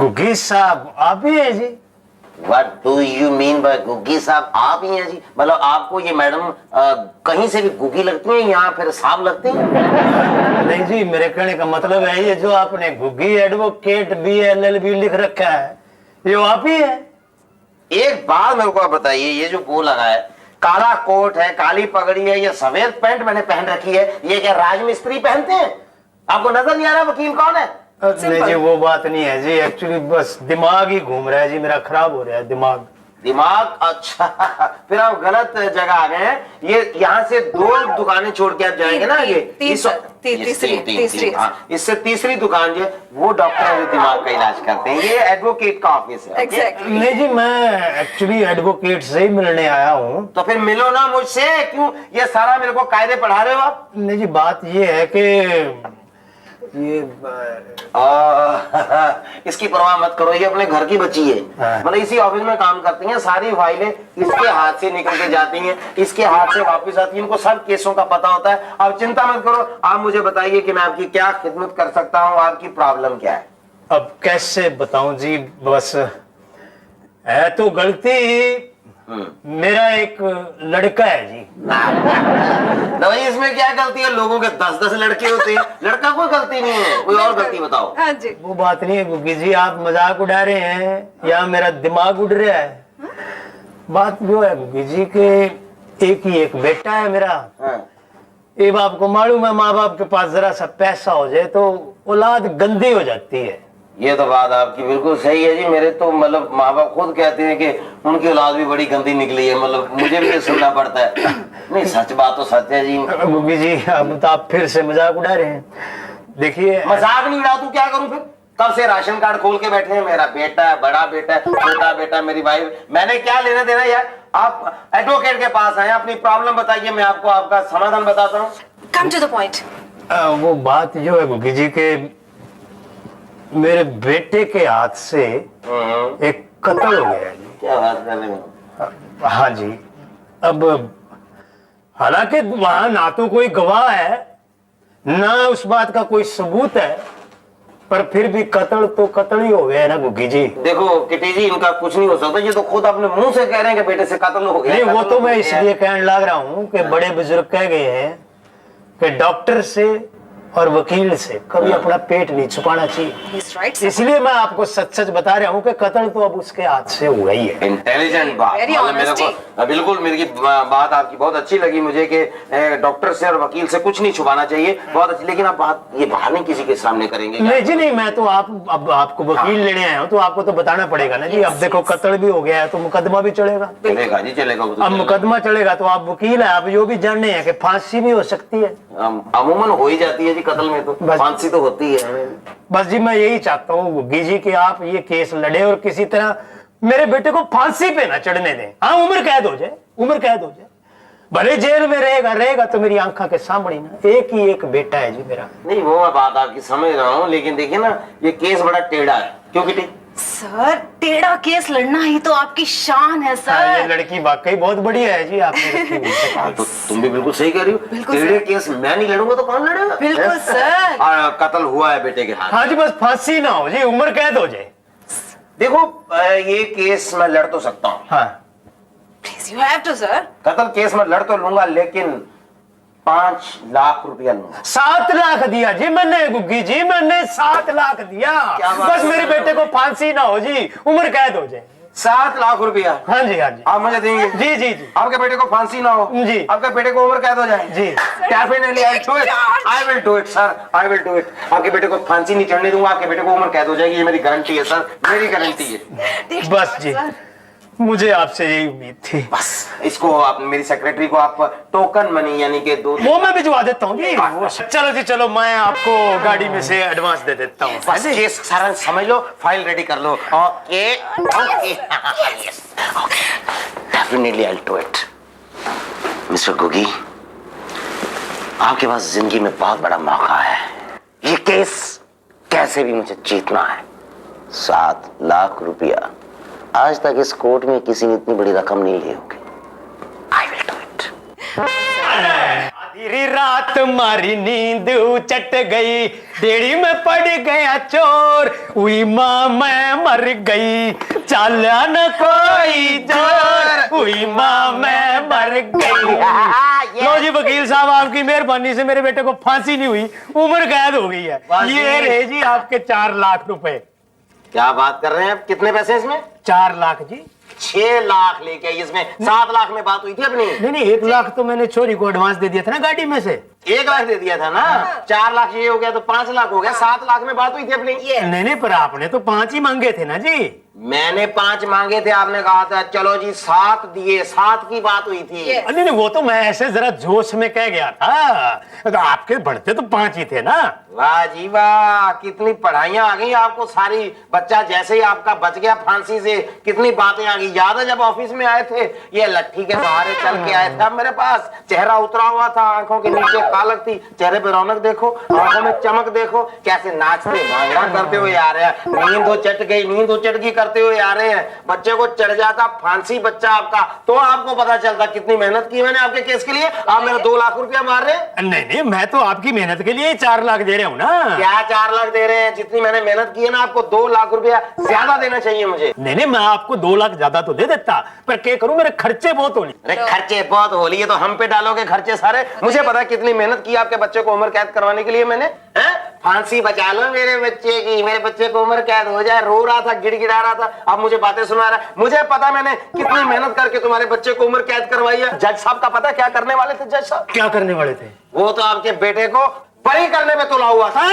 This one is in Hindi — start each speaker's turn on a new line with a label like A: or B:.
A: गुग्गी साहब आप ही हैं जी?
B: What do you mean by Guggi साहब आप ही हैं जी? मतलब आपको ये मैडम कहीं से भी गुग्गी लगती हैं या फिर साहब लगते हैं?
A: नहीं जी, मेरे कहने का मतलब है ये जो आपने गुग्गी एडवोकेट BLLB लिख रखा है, ये आप ही है?
B: एक बात मेरे को आप बताइए, ये जो वो लगा है, काला कोट है, काली पगड़ी है, ये सफेद पैंट मैंने पहन रखी है, ये क्या राजमिस्त्री पहनते हैं? आपको नजर नहीं आ रहा वकील कौन है?
A: नहीं जी, वो बात नहीं है जी, एक्चुअली बस दिमाग ही घूम रहा है जी, मेरा खराब हो रहा है दिमाग।
B: दिमाग? अच्छा फिर आप गलत जगह आ गए हैं। ये यहाँ से 2 दुकानें छोड़ के आप जाएंगे ना, ये तीसरी, हाँ, इससे तीसरी दुकान जो है वो डॉक्टर है जो दिमाग का इलाज करते हैं, ये एडवोकेट का ऑफिस है।
C: Exactly.
A: नहीं जी, मैं एक्चुअली एडवोकेट से ही मिलने आया हूँ।
B: तो फिर मिलो ना मुझसे, क्यों ये सारा मेरे को कायदे पढ़ा रहे हो आप?
A: नहीं जी, बात ये है कि ये
B: इसकी परवाह मत करो, ये अपने घर की बच्ची है, मतलब इसी ऑफिस में काम करती हैं, सारी फाइलें इसके हाथ से निकल के जाती हैं, इसके हाथ से वापस आती हैं, इनको सब केसों का पता होता है। आप चिंता मत करो, आप मुझे बताइए कि मैं आपकी क्या खिदमत कर सकता हूँ, आपकी प्रॉब्लम क्या है?
A: अब कैसे बताऊं जी, बस है तो गलती मेरा एक लड़का है जी।
B: तो भाई इसमें क्या गलती है? लोगों के 10-10 लड़के होते हैं, लड़का कोई गलती नहीं है, कोई और गलती बताओ।
C: हाँ जी।
A: वो बात नहीं है गुग्गी जी, आप मजाक उड़ा रहे हैं या मेरा दिमाग उड़ रहा है? बात जो है गुग्गी जी के एक बेटा है मेरा। ये आपको मालूम है, माँ बाप के पास जरा सा पैसा हो जाए तो औलाद गंदी हो जाती है।
B: ये तो बात आपकी बिल्कुल सही है जी। मेरे तो मतलब माँ बाप खुद कहते हैं कि उनकी औलाद भी बड़ी गंदी निकली है, मतलब मुझे भी ये सुनना पड़ता है। नहीं, सच बात तो सच है जी।
A: गुग्गी जी, अब तो आप फिर से मजाक उड़ा रहे हैं। देखिए,
B: मजाक नहीं उड़ा, तू क्या करूं फिर? कब से राशन कार्ड खोल के बैठे हैं, मेरा बेटा है, बड़ा बेटा है, छोटा बेटा है, मेरी वाइफ, मैंने क्या लेना देना यार? आप एडवोकेट के पास आए, अपनी प्रॉब्लम बताइए, मैं आपको आपका समाधान बताता हूँ।
C: Come to the point.
A: वो बात जो है गुग्गी जी के मेरे बेटे के हाथ से एक कत्ल हो गया है जी।
B: क्या बात कर रहे हो?
A: हाँ जी। अब हालांकि वहां ना तो कोई गवाह है ना उस बात का कोई सबूत है, पर फिर भी कत्ल तो कत्ल ही हो गया है ना गुग्गी जी।
B: देखो किटी जी, इनका कुछ नहीं हो सकता, ये तो खुद अपने मुंह से कह रहे हैं कि बेटे से कत्ल हो गया।
A: नहीं, वो तो मैं इसलिए कहने लग रहा हूँ कि बड़े बुजुर्ग कह गए हैं कि डॉक्टर से और वकील से कभी अपना पेट नहीं छुपाना चाहिए।
C: He's right.
A: इसलिए मैं आपको सच सच बता रहा हूँ कि कत्ल तो अब उसके हाथ से हुआ ही है।
B: इंटेलिजेंट बात,
C: Very
B: मतलब मेरे
C: honesty.
B: को बिल्कुल मेरी बात आपकी बहुत अच्छी लगी मुझे कि डॉक्टर से और वकील से कुछ नहीं छुपाना चाहिए, बहुत अच्छी। लेकिन आप बात ये बाहर नहीं किसी के सामने करेंगे क्या?
A: नहीं जी नहीं, मैं तो अब आपको वकील लेने आया हूँ तो आपको तो बताना पड़ेगा ना जी। अब देखो कत्ल भी हो गया है तो मुकदमा भी चलेगा।
B: चलेगा जी, चलेगा।
A: अब मुकदमा चलेगा तो आप वकील है, आप जो भी जानने हैं कि फांसी भी हो सकती है।
B: अमूमन हो ही जाती है जी कत्ल में, तो फांसी तो होती है।
A: बस जी, मैं यही चाहता हूँ गुग्गी जी कि आप ये केस लड़े और किसी तरह मेरे बेटे को फांसी पे ना चढ़ने दें। हाँ, उम्र कैद हो जाए, उम्र कैद हो जाए, भले जेल में रहेगा तो मेरी आंखों के सामने ना। एक ही एक बेटा है जी मेरा।
B: नहीं, वो मैं बात आपकी समझ रहा हूँ, लेकिन देखिए ना, ये केस बड़ा टेढ़ा है। क्यों किटी?
C: सर, टेढ़ा केस लड़ना ही तो आपकी शान है
A: हाँ, ये
C: सर।
A: लड़की वाकई बहुत बढ़िया है जी, आपने रखी हुई।
B: तो तुम भी बिल्कुल सही कह रही हो। टेढ़े केस मैं नहीं लड़ूंगा तो कौन लड़ेगा?
C: बिल्कुल सर।
B: कत्ल हुआ है बेटे के हाथ।
A: हाँ जी, बस फांसी ना हो जी, उम्र कैद हो जाए।
B: देखो ये केस मैं लड़ तो सकता हूँ।
A: हाँ,
C: Please, you have to sir.
B: कत्ल केस में लड़ तो लूंगा, लेकिन 5 लाख रुपया लूंगा।
A: 7 लाख दिया जी मैंने गुग्गी जी, मैंने 7 लाख दिया।
B: क्या बात
A: बस
B: है?
A: मेरे बेटे को फांसी ना हो जी, उम्र कैद हो जाए।
B: 7 लाख रुपया?
A: हाँ जी, हाँ जी,
B: आप मुझे देंगे?
A: जी जी जी
B: आपके बेटे को फांसी ना हो
A: जी,
B: आपके बेटे को उम्र कैद हो जाए
A: जी।
B: Definitely I do it, I will do it sir, I will do it. आपके बेटे को फांसी नहीं चढ़ने दूंगा, आपके बेटे को उम्र कैद हो जाएगी, ये मेरी गारंटी है सर, मेरी गारंटी है।
A: बस जी, मुझे आपसे यही उम्मीद थी।
B: बस इसको आप मेरी सेक्रेटरी को आप टोकन मनी यानी कि 2
A: वो मैं भिजवा देता हूँ जी। चलो जी, चलो मैं आपको गाड़ी में से एडवांस दे देता हूँ।
B: बस केस सारा समझ लो, फाइल रेडी कर लो। Okay okay, yes okay, definitely I will do it. Mister गुगी, आपके पास जिंदगी में बहुत बड़ा मौका है, ये केस कैसे भी मुझे जीतना है। 7 लाख रुपया, आज तक इस कोर्ट में किसी ने इतनी बड़ी रकम नहीं ली होगी। आई विल डू इट।
A: मेरी रात मारी नींद चट गई, डेड़ी में पड़ गया चोर, हुई माँ मैं मर गई, चाला न कोई जोर, हुई माँ मैं मर गई। लो जी वकील साहब, आपकी मेहरबानी से मेरे बेटे को फांसी नहीं हुई, उम्र कैद हो गई है। ये रहे जी आपके 4 लाख रुपए।
B: क्या बात कर रहे हैं आप? कितने पैसे इसमें?
A: 4 लाख जी।
B: 6 लाख लेके आई इसमें। 7 लाख में बात हुई थी अपनी।
A: नहीं 1 लाख तो मैंने छोरी को एडवांस दे दिया था ना गाड़ी में से।
B: 1 लाख दे दिया था ना। 4 लाख ये हो गया तो 5 लाख हो गया। 7 लाख में बात हुई थी अपनी।
A: नहीं पर आपने तो 5 ही मांगे थे ना जी।
B: मैंने 5 मांगे थे, आपने कहा था चलो जी 7 दिए। 7 की बात हुई थी।
A: नहीं वो तो मैं ऐसे जरा जोश में कह गया था, तो आपके बढ़ते तो 5 ही थे ना।
B: वाह जी वाह, कितनी पढ़ाइयां आ गई आपको सारी। बच्चा जैसे ही आपका बच गया फांसी से, कितनी बातें आ गई। याद है जब ऑफिस में आए थे, ये लट्ठी के सहारे चल के आए थे आप मेरे पास। चेहरा उतरा हुआ था, आंखों के नीचे कालक थी, चेहरे पे रौनक देखो, आंखों में चमक देखो, कैसे नाचते भांगड़ा करते हुए आ रहे हैं। नींद हो चट गई, नींद हो चट गई करते हुए आ रहे हैं। बच्चे को चढ़ जाता फांसी बच्चा आपका, तो आपको पता चलता कितनी मेहनत की मैंने आपके केस के लिए। आप मेरा 2 लाख रुपया मार रहे हैं।
A: नहीं मैं तो आपकी मेहनत के लिए 4 लाख दे रहा हूँ ना।
B: क्या 4 लाख दे रहे हैं? जितनी मैंने मेहनत की है ना, आपको 2 लाख रुपया ज्यादा देना चाहिए मुझे।
A: नहीं मैं आपको 2 लाख ज्यादा तो दे देता, पर क्या करूं, मेरे खर्चे बहुत होली।
B: अरे खर्चे बहुत हो लिए तो हम पे डालोगे खर्चे सारे। मुझे पता है कितनी मेहनत की आपके बच्चे को उम्र कैद करवाने के लिए मैंने। हैं? फांसी बचा लो मेरे बच्चे की, मेरे बच्चे को उम्र कैद हो जाए। रो रहा था, गिड़गिड़ा रहा था, अब मुझे बातें सुना रहा है। मुझे पता मैंने कितनी मेहनत करके तुम्हारे बच्चे को उम्र कैद करवाई है। जज साहब का पता क्या करने वाले थे? जज साहब
A: क्या करने वाले थे?
B: वो तो आपके बेटे को बरी करने में तुला हुआ था।